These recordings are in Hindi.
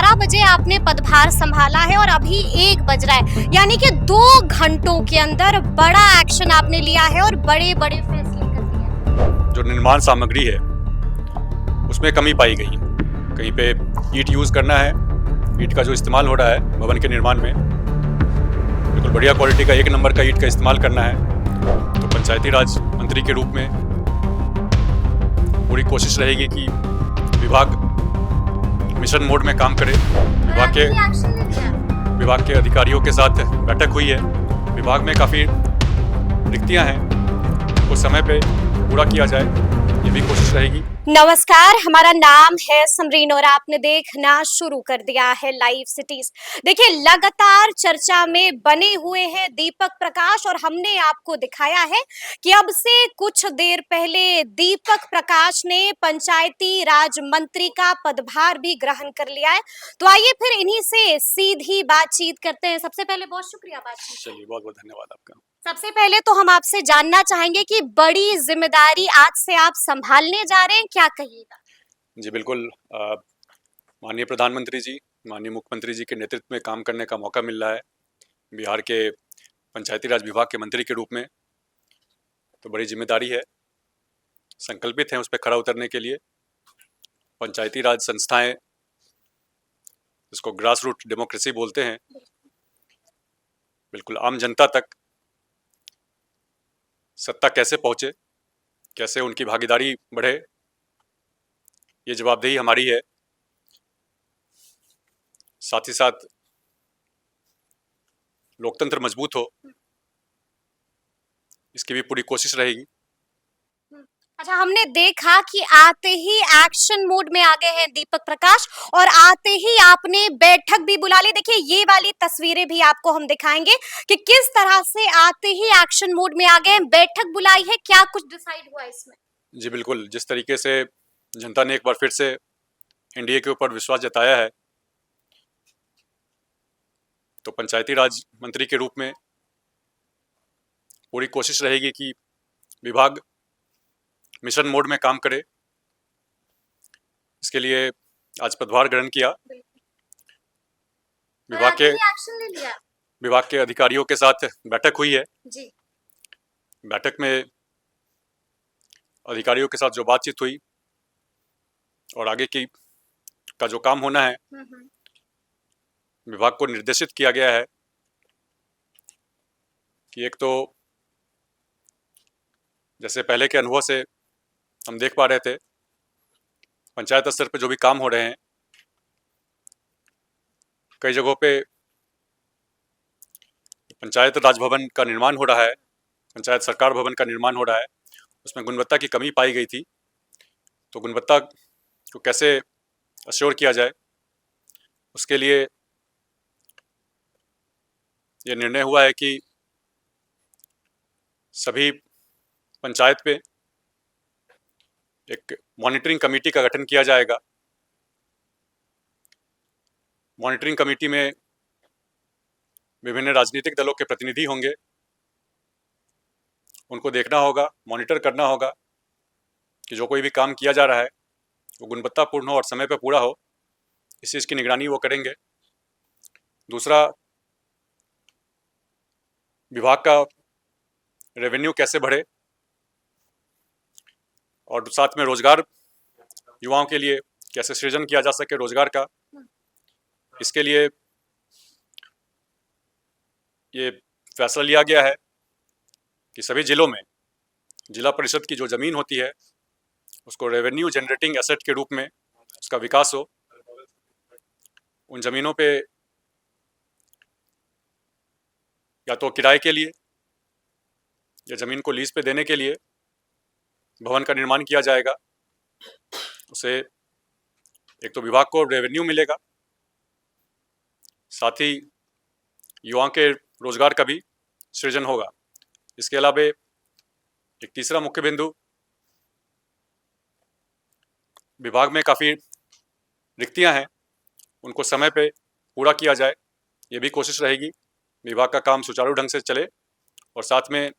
11 बजे आपने पदभार संभाला है और अभी 1 बज रहा है, यानी कि 2 घंटों के अंदर बड़ा एक्शन आपने लिया है और बड़े-बड़े फैसले कर दिए हैं। जो निर्माण सामग्री है उसमें कमी पाई गई है। कहीं पे ईंट यूज़ करना है, ईंट का जो इस्तेमाल हो रहा है भवन के निर्माण में बिल्कुल बढ़िया क्वालिटी का 1 नंबर का ईंट का इस्तेमाल करना है। तो पंचायती राज मंत्री के रूप में पूरी कोशिश रहेगी कि विभाग मिशन मोड में काम करे। विभाग के अधिकारियों के साथ बैठक हुई है। विभाग में काफ़ी रिक्तियां हैं, उनको समय पे पूरा किया जाए, ये भी कोशिश रहेगी। नमस्कार, हमारा नाम है समरीन और आपने देखना शुरू कर दिया है लाइव सिटीज। देखिए, लगातार चर्चा में बने हुए हैं दीपक प्रकाश और हमने आपको दिखाया है कि अब से कुछ देर पहले दीपक प्रकाश ने पंचायती राज मंत्री का पदभार भी ग्रहण कर लिया है। तो आइए फिर इन्हीं से सीधी बातचीत करते हैं। सबसे पहले बहुत शुक्रिया बातचीत। चलिए, बहुत बहुत धन्यवाद आपका। सबसे पहले तो हम आपसे जानना चाहेंगे कि बड़ी जिम्मेदारी आज से आप संभालने जा रहे हैं, क्या कहिएगा? जी बिल्कुल, माननीय प्रधानमंत्री जी, माननीय मुख्यमंत्री जी के नेतृत्व में काम करने का मौका मिल रहा है बिहार के पंचायती राज विभाग के मंत्री के रूप में। तो बड़ी जिम्मेदारी है, संकल्पित हैं उस पर खरा उतरने के लिए। पंचायती राज संस्थाएं, जिसको ग्रास रूट डेमोक्रेसी बोलते हैं, बिल्कुल आम जनता तक सत्ता कैसे पहुंचे, कैसे उनकी भागीदारी बढ़े, ये जवाबदेही हमारी है। साथ ही साथ लोकतंत्र मजबूत हो, इसकी भी पूरी कोशिश रहेगी। अच्छा, हमने देखा कि आते ही एक्शन मोड में आ गए हैं दीपक प्रकाश और आते ही आपने बैठक भी बुला ली। देखिए, ये वाली तस्वीरें भी आपको हम दिखाएंगे कि किस तरह से आते ही एक्शन मोड में आ गए हैं, बैठक बुलाई है, क्या कुछ डिसाइड हुआ इसमें? जी बिल्कुल, जिस तरीके से जनता ने एक बार फिर से एनडीए के ऊपर विश्वास जताया है, तो पंचायती राज मंत्री के रूप में पूरी कोशिश रहेगी कि विभाग मिशन मोड में काम करे। इसके लिए आज पदभार ग्रहण किया। विभाग के अधिकारियों के साथ बैठक हुई है जी। बैठक में अधिकारियों के साथ जो बातचीत हुई और आगे की का जो काम होना है, विभाग को निर्देशित किया गया है कि एक तो जैसे पहले के अनुभव से हम देख पा रहे थे, पंचायत स्तर पे जो भी काम हो रहे हैं, कई जगहों पे पंचायत राज भवन का निर्माण हो रहा है, पंचायत सरकार भवन का निर्माण हो रहा है, उसमें गुणवत्ता की कमी पाई गई थी। तो गुणवत्ता को कैसे अश्योर किया जाए, उसके लिए ये निर्णय हुआ है कि सभी पंचायत पे एक मॉनिटरिंग कमेटी का गठन किया जाएगा। मॉनिटरिंग कमेटी में विभिन्न राजनीतिक दलों के प्रतिनिधि होंगे। उनको देखना होगा, मॉनिटर करना होगा कि जो कोई भी काम किया जा रहा है वो गुणवत्तापूर्ण हो और समय पर पूरा हो। इस चीज़ की निगरानी वो करेंगे। दूसरा, विभाग का रेवेन्यू कैसे बढ़े और साथ में रोजगार युवाओं के लिए कैसे सृजन किया जा सके रोजगार का, इसके लिए ये फैसला लिया गया है कि सभी जिलों में जिला परिषद की जो ज़मीन होती है उसको रेवेन्यू जनरेटिंग एसेट के रूप में उसका विकास हो। उन ज़मीनों पे या तो किराए के लिए या ज़मीन को लीज पे देने के लिए भवन का निर्माण किया जाएगा। उसे एक तो विभाग को रेवेन्यू मिलेगा, साथ ही युवाओं के रोजगार का भी सृजन होगा। इसके अलावा एक तीसरा मुख्य बिंदु, विभाग में काफ़ी रिक्तियां हैं, उनको समय पे पूरा किया जाए, ये भी कोशिश रहेगी। विभाग का काम सुचारू ढंग से चले और साथ में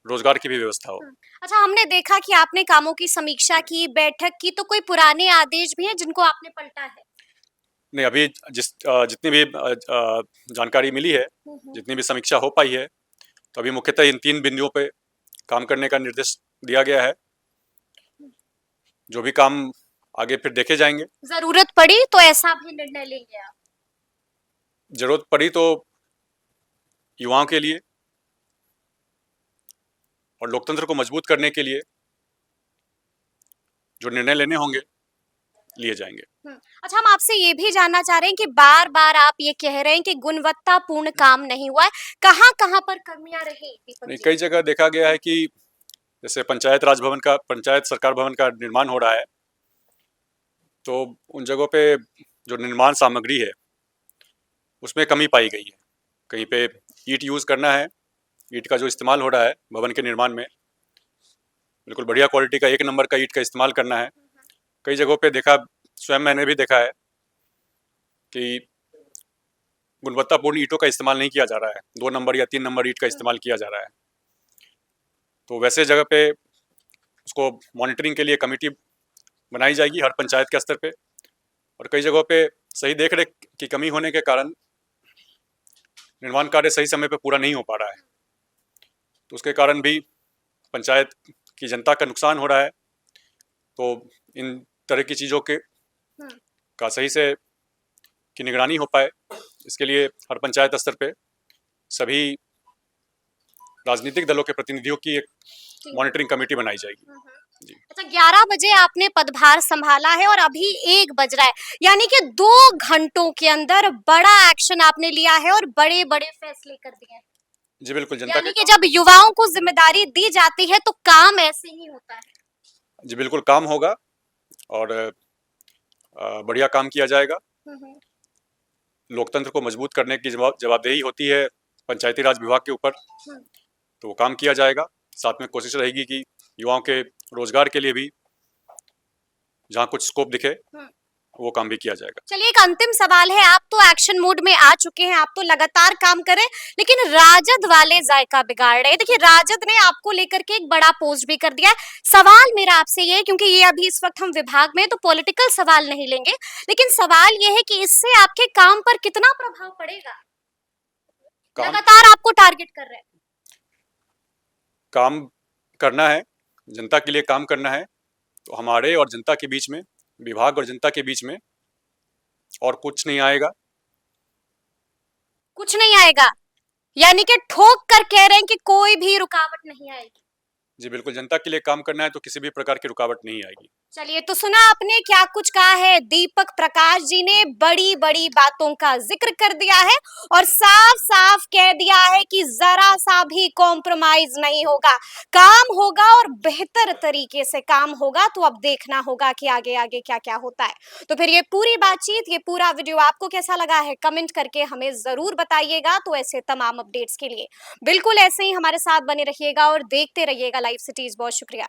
रोजगार की भी व्यवस्था हो। अच्छा, हमने देखा कि आपने कामों की समीक्षा की, बैठक की, तो कोई पुराने आदेश भी हैं जिनको आपने पलटा है? नहीं, अभी जितनी भी जानकारी मिली है, जितनी भी समीक्षा हो पाई है, तो अभी मुख्यतः इन 3 बिंदुओं पे काम करने का निर्देश दिया गया है। जो भी काम आगे फिर देखे जाएंगे। जरूरत पड़ी तो ऐसा भी निर्णय लेंगे आप? जरूरत पड़ी तो युवाओं के लिए और लोकतंत्र को मजबूत करने के लिए जो निर्णय लेने होंगे, लिए जाएंगे। अच्छा, हम आपसे ये भी जानना चाह रहे हैं कि बार बार आप ये कह रहे हैं कि गुणवत्तापूर्ण काम नहीं हुआ है, कहाँ कहाँ पर कमियां रही दीपक नहीं, जी? कई जगह देखा गया है कि जैसे पंचायत सरकार भवन का निर्माण हो रहा है, तो उन जगहों पे जो निर्माण सामग्री है उसमें कमी पाई गई है। कहीं पे ईंट यूज़ करना है, ईंट का जो इस्तेमाल हो रहा है भवन के निर्माण में, बिल्कुल बढ़िया क्वालिटी का 1 नंबर का ईंट का इस्तेमाल करना है। कई जगहों पे देखा, स्वयं मैंने भी देखा है कि गुणवत्तापूर्ण ईंटों का इस्तेमाल नहीं किया जा रहा है, 2 नंबर या 3 नंबर ईंट का इस्तेमाल किया जा रहा है। तो वैसे जगह पे उसको मॉनिटरिंग के लिए कमेटी बनाई जाएगी हर पंचायत के स्तर पे। और कई जगहों पे सही देख रेख की कमी होने के कारण निर्माण कार्य सही समय पे पूरा नहीं हो पा रहा है, तो उसके कारण भी पंचायत की जनता का नुकसान हो रहा है। तो इन तरह की चीज़ों के का सही से की निगरानी हो पाए, इसके लिए हर पंचायत स्तर पे सभी राजनीतिक दलों के प्रतिनिधियों की एक मॉनिटरिंग कमेटी बनाई जाएगी। जी। अच्छा, 11 बजे आपने पदभार संभाला है और अभी 1 बज रहा है, यानी कि 2 घंटों के अंदर बड़ा एक्शन आपने लिया है और बड़े बड़े फैसले कर दिए हैं। जी बिल्कुल, जनता यानी के कि जब युवाओं को जिम्मेदारी दी जाती है तो काम ऐसे ही होता है। जी बिल्कुल काम होगा और बढ़िया काम किया जाएगा। लोकतंत्र को मजबूत करने की जवाबदेही होती है पंचायती राज विभाग के ऊपर, तो वो काम किया जाएगा। साथ में कोशिश रहेगी कि युवाओं के रोजगार के लिए भी जहाँ कुछ स्कोप दिखे वो काम भी किया जाएगा। चलिए, एक अंतिम सवाल है, आप तो एक्शन मोड में आ चुके हैं, आप तो लगातार काम करें, लेकिन राजद वाले जायका बिगाड़ रहे हैं। देखिए, राजद ने आपको लेकर के एक बड़ा पोस्ट भी कर दिया है। सवाल मेरा आपसे ये है, क्योंकि ये अभी इस वक्त हम विभाग में, तो पॉलिटिकल सवाल नहीं लेंगे, लेकिन सवाल ये है कि इससे आपके काम पर कितना प्रभाव पड़ेगा? लगातार आपको टारगेट कर रहे हैं। काम करना है, जनता के लिए काम करना है, तो हमारे और जनता के बीच में, विभाग और जनता के बीच में और कुछ नहीं आएगा। कुछ नहीं आएगा, यानी कि ठोक कर कह रहे हैं कि कोई भी रुकावट नहीं आएगी। जी बिल्कुल, जनता के लिए काम करना है तो किसी भी प्रकार की रुकावट नहीं आएगी। चलिए, तो सुना आपने क्या कुछ कहा है दीपक प्रकाश जी ने, बड़ी बड़ी बातों का जिक्र कर दिया है और साफ साफ कह दिया है कि जरा सा भी कॉम्प्रोमाइज नहीं होगा, काम होगा और बेहतर तरीके से काम होगा। तो अब देखना होगा कि आगे आगे क्या क्या होता है। तो फिर ये पूरी बातचीत, ये पूरा वीडियो आपको कैसा लगा है, कमेंट करके हमें जरूर बताइएगा। तो ऐसे तमाम अपडेट्स के लिए बिल्कुल ऐसे ही हमारे साथ बने रहिएगा और देखते रहिएगा लाइव सिटीज। बहुत शुक्रिया।